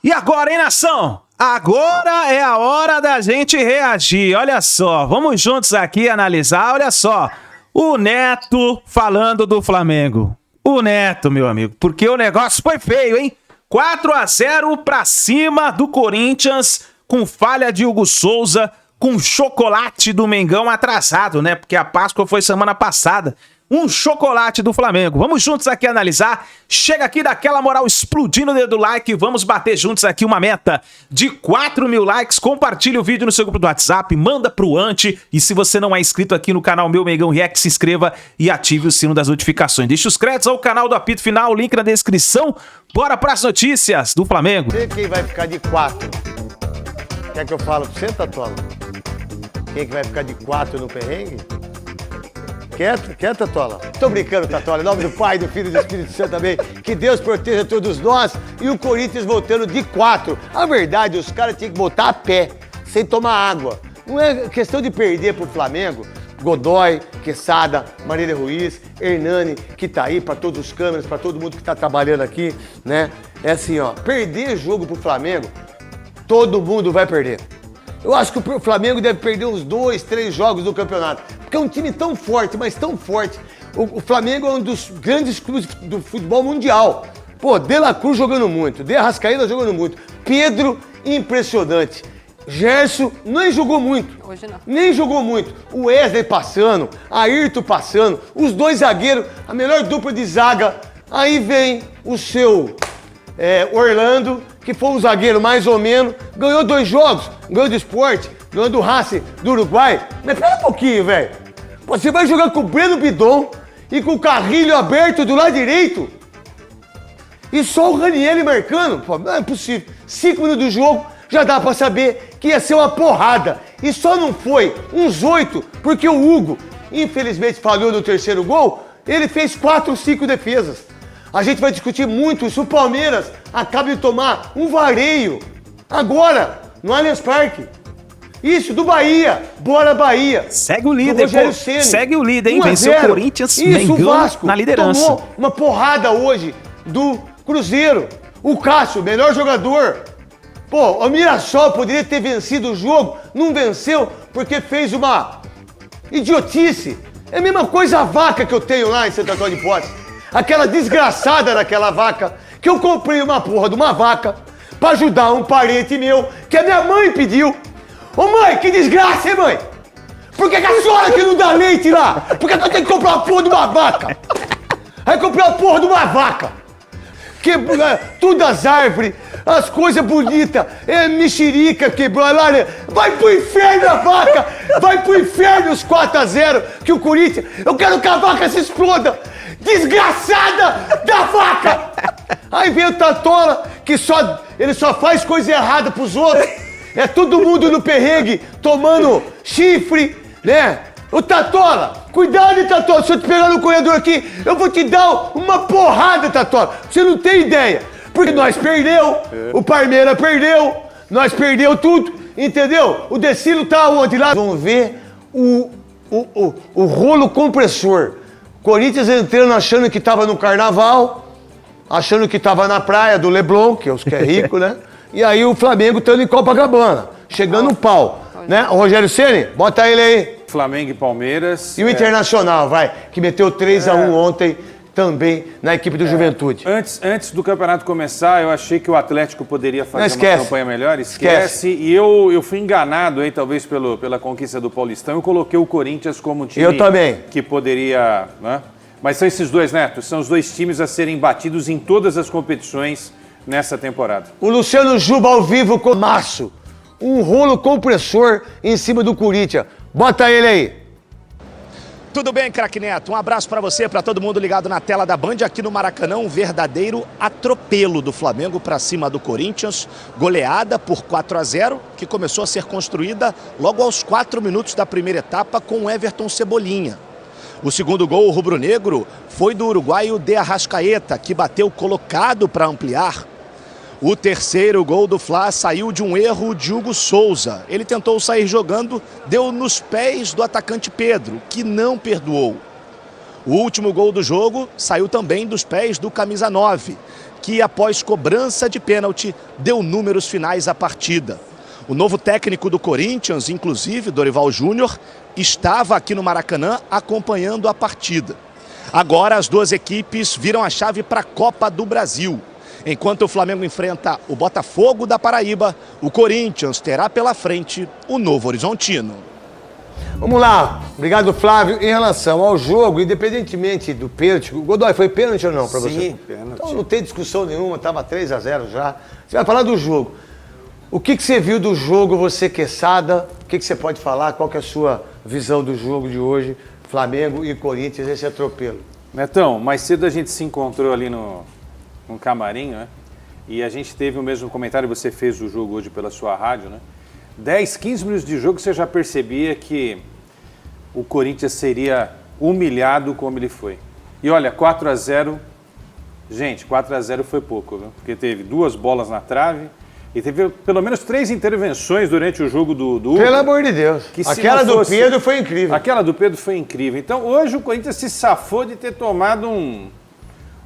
E agora, hein, nação? Agora é a hora da gente reagir. Olha só, vamos juntos aqui analisar. Olha só, o Neto falando do Flamengo. O Neto, meu amigo, porque o negócio foi feio, hein? 4-0 pra cima do Corinthians, com falha de Hugo Souza, com chocolate do Mengão atrasado, né? Porque a Páscoa foi semana passada. Um chocolate do Flamengo. Vamos juntos aqui analisar. Chega aqui daquela moral explodindo o dedo do like. Vamos bater juntos aqui uma meta de 4.000 likes. Compartilhe o vídeo no seu grupo do WhatsApp. Manda pro Ante. E se você não é inscrito aqui no canal Meu Mengão React, se inscreva e ative o sino das notificações. Deixe os créditos ao canal do Apito Final. Link na descrição. Bora pras notícias do Flamengo. Quem vai ficar de 4? Quer que eu fale pra você, Tatola? Quem que vai ficar de 4 no perrengue? Quer, Tatola? Tô brincando, Tatola. Em nome do Pai, do Filho e do Espírito Santo também. Que Deus proteja todos nós. E o Corinthians voltando de 4. A verdade, os caras tinham que voltar a pé, sem tomar água. Não é questão de perder pro Flamengo. Godoy, Quesada, Marília Ruiz, Hernani, que tá aí pra todos os câmeras, pra todo mundo que tá trabalhando aqui, né? É assim, ó. Perder jogo pro Flamengo, todo mundo vai perder. Eu acho que o Flamengo deve perder uns 2, 3 jogos do campeonato. Porque é um time tão forte, mas tão forte. O Flamengo é um dos grandes clubes do futebol mundial. Pô, De La Cruz jogando muito, De Arrascaeta jogando muito. Pedro, impressionante. Gerson nem jogou muito. Hoje não. Nem jogou muito. O Wesley passando, Ayrton passando, os dois zagueiros, a melhor dupla de zaga. Aí vem o seu Orlando, que foi um zagueiro mais ou menos, ganhou 2 jogos, ganhou do Sport, ganhou do Racing do Uruguai. Mas pera um pouquinho, velho. Você vai jogar com o Breno Bidon e com o Carrilho aberto do lado direito? E só o Ranieri marcando? Pô, não é possível. 5 minutos do jogo, já dá pra saber que ia ser uma porrada. E só não foi uns 8, porque o Hugo, infelizmente, falhou no 3º gol. Ele fez 4 ou 5 defesas. A gente vai discutir muito se o Palmeiras acaba de tomar um vareio agora, no Allianz Parque. Isso, do Bahia. Bora, Bahia. Segue o líder, pô. Segue o líder, hein? Venceu o Corinthians, Mengão, o Vasco na liderança. Tomou uma porrada hoje do Cruzeiro. O Cássio, melhor jogador. Pô, o Mirassol poderia ter vencido o jogo, não venceu porque fez uma idiotice. É a mesma coisa a vaca que eu tenho lá em Santo Antônio de Posse. Aquela desgraçada daquela vaca, que eu comprei uma porra de uma vaca pra ajudar um parente meu, que a minha mãe pediu. Ô mãe, que desgraça, hein, mãe? Por que a senhora que não dá leite lá? Por que eu tenho que comprar uma porra de uma vaca? Aí comprei uma porra de uma vaca. Quebrou tudo as árvores, as coisas bonitas, mexerica quebrou a lareira. Vai pro inferno a vaca! Vai pro inferno os 4-0 que o Corinthians... Eu quero que a vaca se exploda! Desgraçada da vaca! Aí vem o Tatola, que ele só faz coisa errada pros outros. É todo mundo no perrengue, tomando chifre, né? Ô Tatola, cuidado, Tatola, se eu te pegar no corredor aqui, eu vou te dar uma porrada, Tatola. Você não tem ideia. Porque nós perdeu, o Palmeiras perdeu, nós perdeu tudo, entendeu? O Decilo tá onde lá? Vamos ver o rolo compressor. Corinthians entrando achando que tava no carnaval, achando que tava na praia do Leblon, que é rico, né? E aí o Flamengo estando em Copacabana, chegando no pau, né? O Rogério Ceni, bota ele aí. Flamengo e Palmeiras. E o Internacional, vai, que meteu 3-1 ontem também na equipe do Juventude. Antes do campeonato começar, eu achei que o Atlético poderia fazer uma campanha melhor. Esquece. E eu fui enganado aí, talvez, pela conquista do Paulistão. Eu coloquei o Corinthians como um time que poderia... Né? Mas são esses dois, Neto, são os 2 times a serem batidos em todas as competições nessa temporada. O Luciano Juba ao vivo com o Maço. Um rolo compressor em cima do Corinthians. Bota ele aí. Tudo bem, craque Neto? Um abraço para você, para todo mundo ligado na tela da Band. Aqui no Maracanã, um verdadeiro atropelo do Flamengo para cima do Corinthians. Goleada por 4-0, que começou a ser construída logo aos 4 minutos da primeira etapa com o Everton Cebolinha. O segundo gol rubro-negro foi do uruguaio De Arrascaeta, que bateu colocado para ampliar. O terceiro gol do Fla saiu de um erro de Hugo Souza. Ele tentou sair jogando, deu nos pés do atacante Pedro, que não perdoou. O último gol do jogo saiu também dos pés do camisa 9, que após cobrança de pênalti deu números finais à partida. O novo técnico do Corinthians, inclusive Dorival Júnior, estava aqui no Maracanã acompanhando a partida. Agora as duas equipes viram a chave para a Copa do Brasil. Enquanto o Flamengo enfrenta o Botafogo da Paraíba, o Corinthians terá pela frente o Novo Horizontino. Vamos lá, obrigado Flávio. Em relação ao jogo, independentemente do pênalti, Godoy, foi pênalti ou não para você? Sim, pênalti. Então não tem discussão nenhuma, estava 3-0 já. Você vai falar do jogo. O que você viu do jogo, você que é Sada? O que você pode falar? Qual que é a sua visão do jogo de hoje? Flamengo e Corinthians, esse atropelo. Netão, mais cedo a gente se encontrou ali no camarim, né? E a gente teve o mesmo comentário, você fez o jogo hoje pela sua rádio, né? 10, 15 minutos de jogo, você já percebia que o Corinthians seria humilhado como ele foi. E olha, 4-0, gente, 4-0 foi pouco, viu? Porque teve 2 bolas na trave e teve pelo menos 3 intervenções durante o jogo do Pelo amor de Deus, aquela do Pedro foi incrível. Aquela do Pedro foi incrível. Então hoje o Corinthians se safou de ter tomado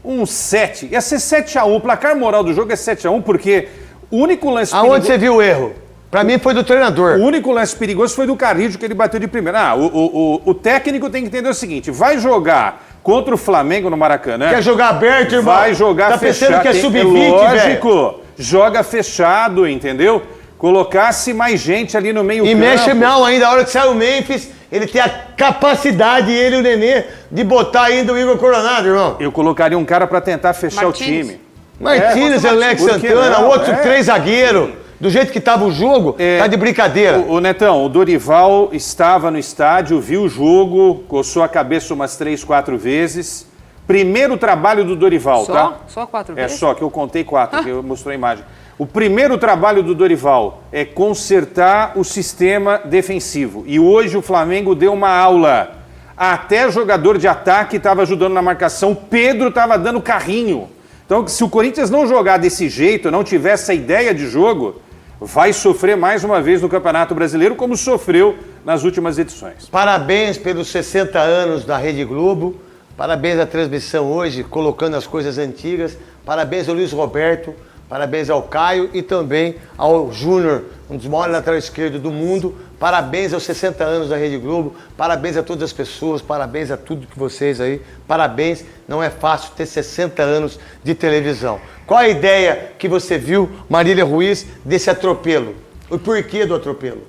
um 7. Ia ser 7-1. O placar moral do jogo é 7-1 porque o único lance perigoso... Aonde você viu o erro? Pra mim foi do treinador. O único lance perigoso foi do Carrillo, que ele bateu de primeira. O técnico tem que entender o seguinte, vai jogar contra o Flamengo no Maracanã... Quer jogar aberto, irmão? Vai jogar fechado. Tá pensando que é sub-20, velho? Lógico, joga fechado, entendeu? Colocasse mais gente ali no meio campo. E mexe mal ainda, a hora que sai o Memphis, ele tem a capacidade, ele e o Nenê, de botar ainda o Igor Coronado, irmão. Eu colocaria um cara pra tentar fechar o time. Martínez, Alex Santana, outro 3 zagueiros. Do jeito que estava o jogo, tá de brincadeira. O Netão, o Dorival estava no estádio, viu o jogo, coçou a cabeça umas 3, 4 vezes. Primeiro trabalho do Dorival, tá? Só 4 vezes? É só, que eu contei 4, que eu mostrei a imagem. O primeiro trabalho do Dorival é consertar o sistema defensivo. E hoje o Flamengo deu uma aula. Até jogador de ataque estava ajudando na marcação, o Pedro estava dando carrinho. Então, se o Corinthians não jogar desse jeito, não tiver essa ideia de jogo, vai sofrer mais uma vez no Campeonato Brasileiro, como sofreu nas últimas edições. Parabéns pelos 60 anos da Rede Globo, parabéns à transmissão hoje, colocando as coisas antigas, parabéns ao Luiz Roberto, parabéns ao Caio e também ao Júnior, um dos maiores laterais esquerdos do mundo. Parabéns aos 60 anos da Rede Globo, parabéns a todas as pessoas, parabéns a tudo que vocês aí, parabéns, não é fácil ter 60 anos de televisão. Qual a ideia que você viu, Marília Ruiz, desse atropelo? O porquê do atropelo?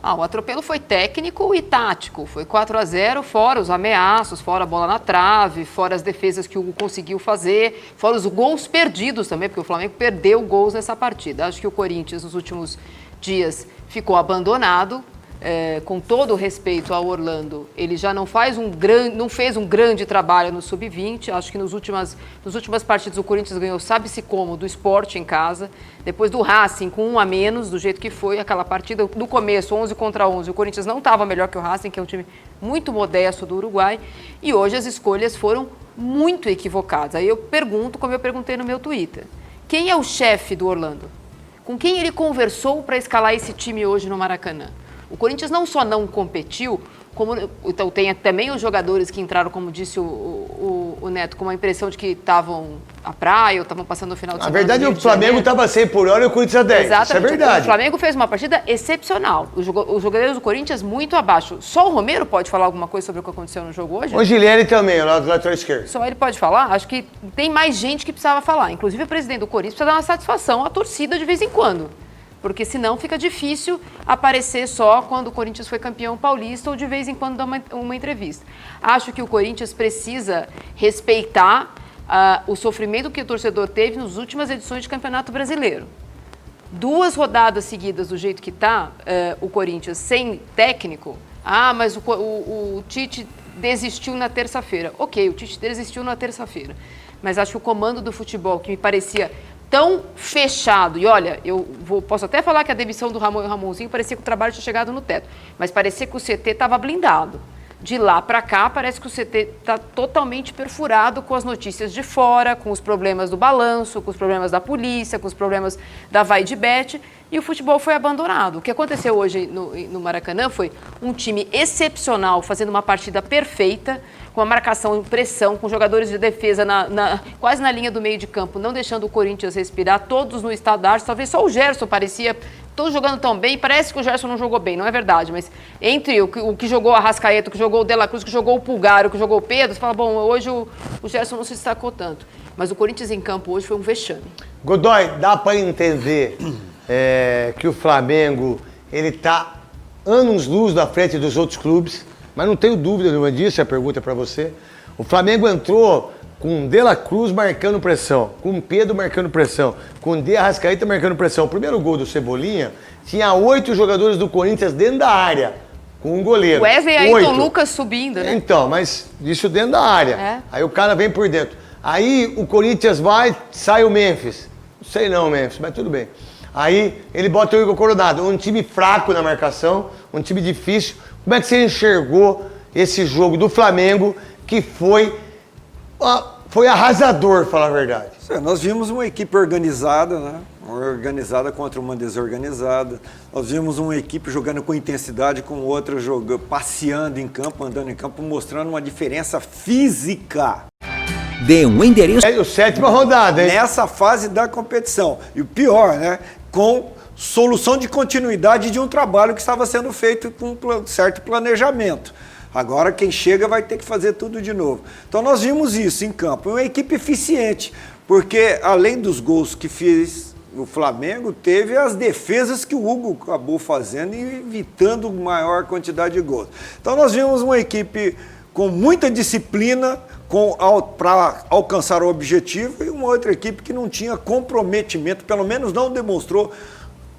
O atropelo foi técnico e tático, foi 4-0, fora os ameaços, fora a bola na trave, fora as defesas que o Hugo conseguiu fazer, fora os gols perdidos também, porque o Flamengo perdeu gols nessa partida. Acho que o Corinthians, nos últimos dias, ficou abandonado. Com todo o respeito ao Orlando, ele já não fez um grande trabalho no Sub-20. Acho que nas últimas partidas o Corinthians ganhou, sabe-se como, do Sport em casa. Depois do Racing, com 1 a menos, do jeito que foi aquela partida. No começo, 11 contra 11, o Corinthians não estava melhor que o Racing, que é um time muito modesto do Uruguai. E hoje as escolhas foram muito equivocadas. Aí eu pergunto, como eu perguntei no meu Twitter, quem é o chefe do Orlando? Com quem ele conversou para escalar esse time hoje no Maracanã? O Corinthians não só não competiu, como então, tem também os jogadores que entraram, como disse o Neto, com a impressão de que estavam à praia ou estavam passando o final de semana. Na verdade, o Flamengo estava 100 por hora e o Corinthians a 10. Exatamente. Isso é verdade. O Flamengo fez uma partida excepcional. Os jogadores do Corinthians muito abaixo. Só o Romero pode falar alguma coisa sobre o que aconteceu no jogo hoje? O Gileri também, lá do lateral esquerdo. Só ele pode falar? Acho que tem mais gente que precisava falar. Inclusive o presidente do Corinthians precisa dar uma satisfação à torcida de vez em quando. Porque senão fica difícil aparecer só quando o Corinthians foi campeão paulista ou de vez em quando dar uma entrevista. Acho que o Corinthians precisa respeitar o sofrimento que o torcedor teve nas últimas edições de Campeonato Brasileiro. 2 rodadas seguidas do jeito que está, o Corinthians sem técnico, mas o Tite desistiu na terça-feira. Ok, o Tite desistiu na terça-feira. Mas acho que o comando do futebol, que me parecia tão fechado, e olha, posso até falar que a demissão do Ramon e o Ramonzinho parecia que o trabalho tinha chegado no teto, mas parecia que o CT estava blindado. De lá para cá, parece que o CT está totalmente perfurado com as notícias de fora, com os problemas do balanço, com os problemas da polícia, com os problemas da vai de bet, e o futebol foi abandonado. O que aconteceu hoje no Maracanã foi um time excepcional, fazendo uma partida perfeita, com a marcação em pressão, com jogadores de defesa quase na linha do meio de campo, não deixando o Corinthians respirar, todos no estado da arte. Talvez só o Gerson parecia, todos jogando tão bem, parece que o Gerson não jogou bem, não é verdade, mas entre o que jogou a Arrascaeta, o que jogou o De La Cruz, o que jogou o Pulgar, o que jogou o Pedro, você fala, bom, hoje o Gerson não se destacou tanto. Mas o Corinthians em campo hoje foi um vexame. Godoy, dá para entender que o Flamengo, ele tá anos-luz na frente dos outros clubes, mas não tenho dúvida nenhuma disso, a pergunta é para você. O Flamengo entrou com De La Cruz marcando pressão, com Pedro marcando pressão, com De Arrascaeta marcando pressão. O primeiro gol do Cebolinha tinha 8 jogadores do Corinthians dentro da área, com um goleiro. Wesley e Ayrton Lucas subindo, né? Então, mas isso dentro da área. Aí o cara vem por dentro. Aí o Corinthians vai, sai o Memphis. Não sei não, Memphis, mas tudo bem. Aí ele bota o Igor Coronado, um time fraco na marcação, um time difícil. Como é que você enxergou esse jogo do Flamengo, que foi arrasador, falar a verdade? Nós vimos uma equipe organizada, né? Organizada contra uma desorganizada. Nós vimos uma equipe jogando com intensidade, com outra jogando, passeando em campo, andando em campo, mostrando uma diferença física. Dê um endereço. É a 7ª rodada, hein? Nessa fase da competição. E o pior, né? Com solução de continuidade de um trabalho que estava sendo feito com um certo planejamento. Agora quem chega vai ter que fazer tudo de novo. Então nós vimos isso em campo. Uma equipe eficiente, porque além dos gols que fez o Flamengo, teve as defesas que o Hugo acabou fazendo e evitando maior quantidade de gols. Então nós vimos uma equipe com muita disciplina para alcançar o objetivo e uma outra equipe que não tinha comprometimento, pelo menos não demonstrou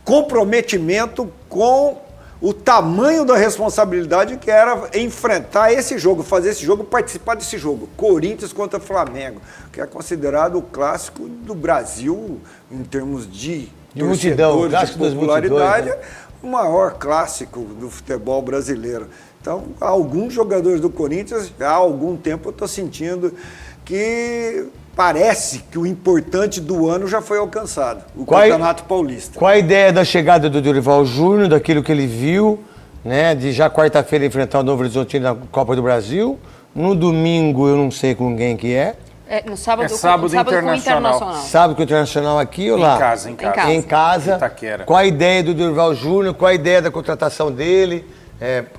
comprometimento com o tamanho da responsabilidade que era enfrentar esse jogo, fazer esse jogo, participar desse jogo. Corinthians contra Flamengo, que é considerado o clássico do Brasil em termos de multidão, clássico de popularidade, né? O maior clássico do futebol brasileiro. Então, alguns jogadores do Corinthians, há algum tempo eu estou sentindo que parece que o importante do ano já foi alcançado, o Campeonato Paulista. Qual a ideia da chegada do Dorival Júnior, daquilo que ele viu, né, de já quarta-feira enfrentar o Novo Horizontino na Copa do Brasil? No domingo eu não sei com quem que é. No sábado, sábado com o Internacional. Sábado com o Internacional aqui ou lá? Em casa. Itaquera. Qual a ideia do Dorival Júnior? Qual a ideia da contratação dele?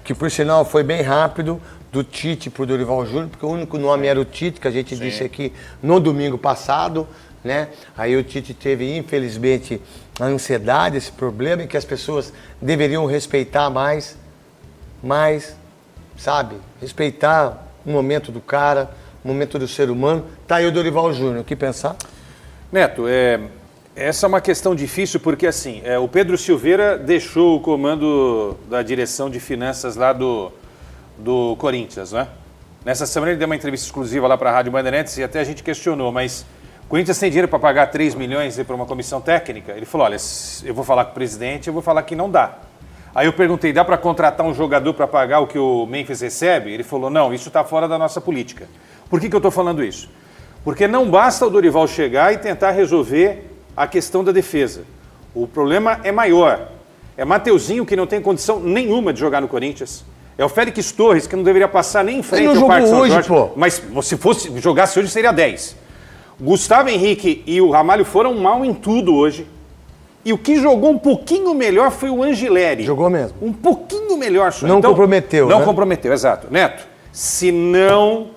Que por sinal foi bem rápido, do Tite para o Dorival Júnior, porque o único nome era o Tite, que a gente disse aqui no domingo passado, né? Aí o Tite teve, infelizmente, a ansiedade, esse problema, e que as pessoas deveriam respeitar mais, sabe? Respeitar o momento do cara, o momento do ser humano. Tá aí o Dorival Júnior, o que pensar? Neto, essa é uma questão difícil porque, assim, o Pedro Silveira deixou o comando da direção de finanças lá do Corinthians, né? Nessa semana ele deu uma entrevista exclusiva lá para a Rádio Bandeirantes e até a gente questionou, mas o Corinthians tem dinheiro para pagar 3 milhões para uma comissão técnica? Ele falou, olha, eu vou falar com o presidente, eu vou falar que não dá. Aí eu perguntei, dá para contratar um jogador para pagar o que o Memphis recebe? Ele falou, não, isso está fora da nossa política. Por que eu estou falando isso? Porque não basta o Dorival chegar e tentar resolver a questão da defesa. O problema é maior. É Mateuzinho, que não tem condição nenhuma de jogar no Corinthians. É o Félix Torres, que não deveria passar nem em frente ao Parque São Jorge. Pô. Mas se jogasse hoje, seria 10. Gustavo Henrique e o Ramalho foram mal em tudo hoje. E o que jogou um pouquinho melhor foi o Angileri. Jogou mesmo. Um pouquinho melhor. Só. Não comprometeu, Não comprometeu, exato. Neto, se não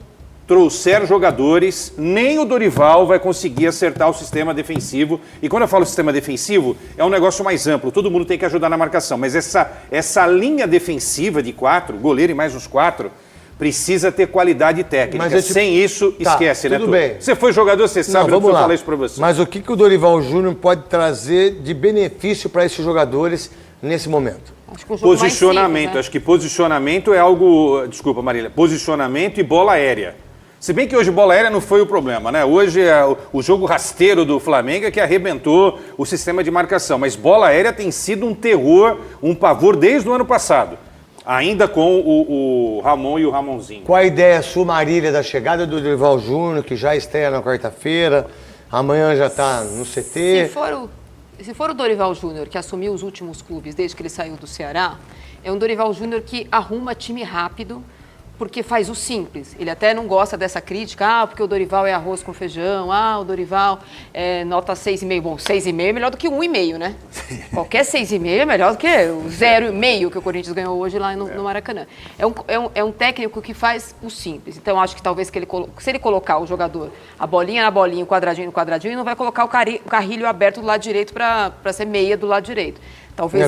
trouxer jogadores, nem o Dorival vai conseguir acertar o sistema defensivo. E quando eu falo sistema defensivo, é um negócio mais amplo. Todo mundo tem que ajudar na marcação. Mas essa linha defensiva de 4, goleiro e mais os 4, precisa ter qualidade técnica. Sem isso, esquece, né? Tudo bem. Você foi jogador, você sabe, não falar isso pra você. Mas o que o Dorival Júnior pode trazer de benefício para esses jogadores nesse momento? Acho que posicionamento. Simples, né? Acho que posicionamento é algo... Desculpa, Marília. Posicionamento e bola aérea. Se bem que hoje bola aérea não foi o problema, né? Hoje é o jogo rasteiro do Flamengo é que arrebentou o sistema de marcação. Mas bola aérea tem sido um terror, um pavor desde o ano passado. Ainda com o Ramon e o Ramonzinho. Qual a ideia sua, Marília, da chegada do Dorival Júnior, que já estreia na quarta-feira, amanhã já está no CT? Se for Se for o Dorival Júnior, que assumiu os últimos clubes desde que ele saiu do Ceará, é um Dorival Júnior que arruma time rápido, porque faz o simples. Ele até não gosta dessa crítica, porque o Dorival é arroz com feijão, o Dorival é nota 6,5. Bom, 6,5 é melhor do que 1,5, né? Qualquer 6,5 é melhor do que o 0,5 que o Corinthians ganhou hoje lá no Maracanã. É um técnico que faz o simples. Então, acho que talvez se ele colocar o jogador, a bolinha na bolinha, o quadradinho no quadradinho, ele não vai colocar o carrilho aberto do lado direito para ser meia do lado direito.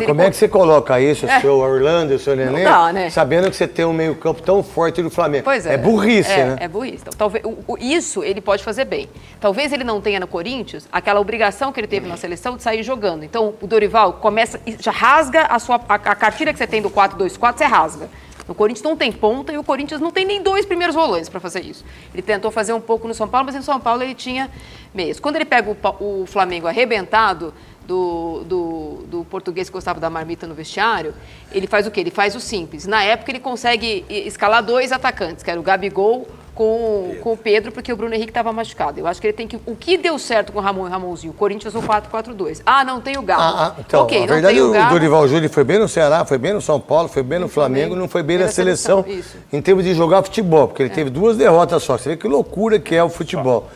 Como é que você coloca isso, o seu Orlando, o seu Nenê, né? sabendo que você tem um meio-campo tão forte do Flamengo? Pois é. É burrice, né? É burrice. Então, talvez, isso ele pode fazer bem. Talvez ele não tenha no Corinthians aquela obrigação que ele teve na seleção de sair jogando. Então, o Dorival começa, já rasga a cartilha que você tem do 4-2-4, você rasga. No Corinthians não tem ponta e o Corinthians não tem nem 2 primeiros volantes para fazer isso. Ele tentou fazer um pouco no São Paulo, mas no São Paulo ele tinha meias. Quando ele pega o Flamengo arrebentado, do português que gostava da marmita no vestiário, ele faz o quê? Ele faz o simples. Na época, ele consegue escalar 2 atacantes, que era o Gabigol com o Pedro, porque o Bruno Henrique estava machucado. Eu acho que ele tem que... O que deu certo com o Ramon e Ramonzinho? O Corinthians no 4-4-2. Não tem o Galo. Então, na verdade, o Dorival Júnior foi bem no Ceará, foi bem no São Paulo, foi bem no Flamengo, não foi bem na seleção em termos de jogar futebol, porque ele teve 2 derrotas só. Você vê que loucura que é o futebol.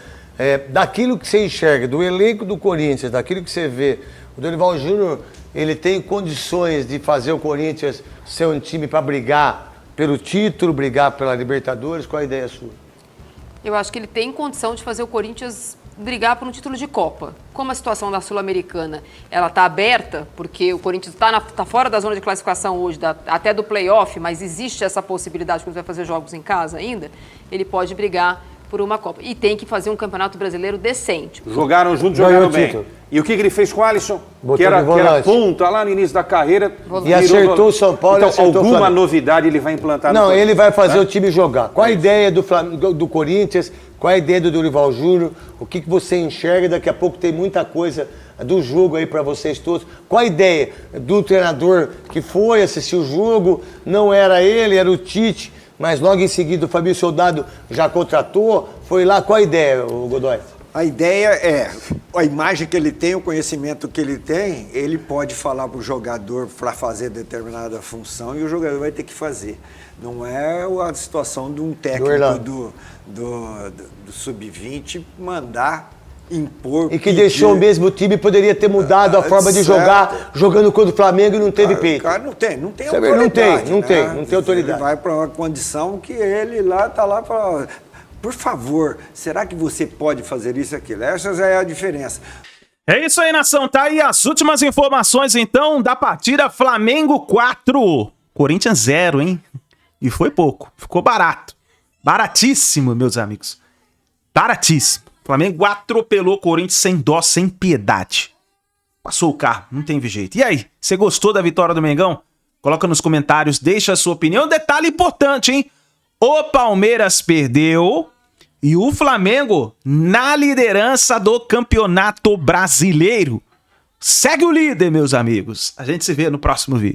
Daquilo que você enxerga, do elenco do Corinthians, daquilo que você vê, o Dorival Júnior, ele tem condições de fazer o Corinthians ser um time para brigar pelo título, brigar pela Libertadores. Qual a ideia sua? Eu acho que ele tem condição de fazer o Corinthians brigar por um título de Copa. Como a situação da Sul-Americana ela está aberta, porque o Corinthians está fora da zona de classificação hoje, até do play-off, mas existe essa possibilidade que ele vai fazer jogos em casa ainda, ele pode brigar por uma Copa. E tem que fazer um campeonato brasileiro decente. Jogaram juntos, jogaram bem. E o que ele fez com o Alisson? Que era ponta lá no início da carreira. E acertou o São Paulo. Então, alguma novidade ele vai implantar? Não, ele vai fazer o time jogar. Qual a ideia do Corinthians? Qual a ideia do Dorival Júnior? O que você enxerga? Daqui a pouco tem muita coisa do jogo aí para vocês todos. Qual a ideia do treinador que foi assistir o jogo? Não era ele, era o Tite. Mas logo em seguida o Fabio Soldado já contratou, foi lá. Qual a ideia, Godoy? A ideia é, a imagem que ele tem, o conhecimento que ele tem, ele pode falar para o jogador para fazer determinada função e o jogador vai ter que fazer. Não é a situação de um técnico do Sub-20 mandar impor. E que deixou o mesmo time, poderia ter mudado a forma de jogar, jogando contra o Flamengo e não teve peito. Cara, não tem autoridade. Não tem autoridade. Ele vai para uma condição que ele lá está lá para... Por favor, será que você pode fazer isso e aquilo? Essa já é a diferença. É isso aí, nação. Tá aí as últimas informações, então, da partida Flamengo 4, Corinthians 0, hein? E foi pouco. Ficou barato. Baratíssimo, meus amigos. Baratíssimo. Flamengo atropelou o Corinthians sem dó, sem piedade. Passou o carro, não teve jeito. E aí, você gostou da vitória do Mengão? Coloca nos comentários, deixa a sua opinião. Detalhe importante, hein? O Palmeiras perdeu e o Flamengo na liderança do Campeonato Brasileiro. Segue o líder, meus amigos. A gente se vê no próximo vídeo.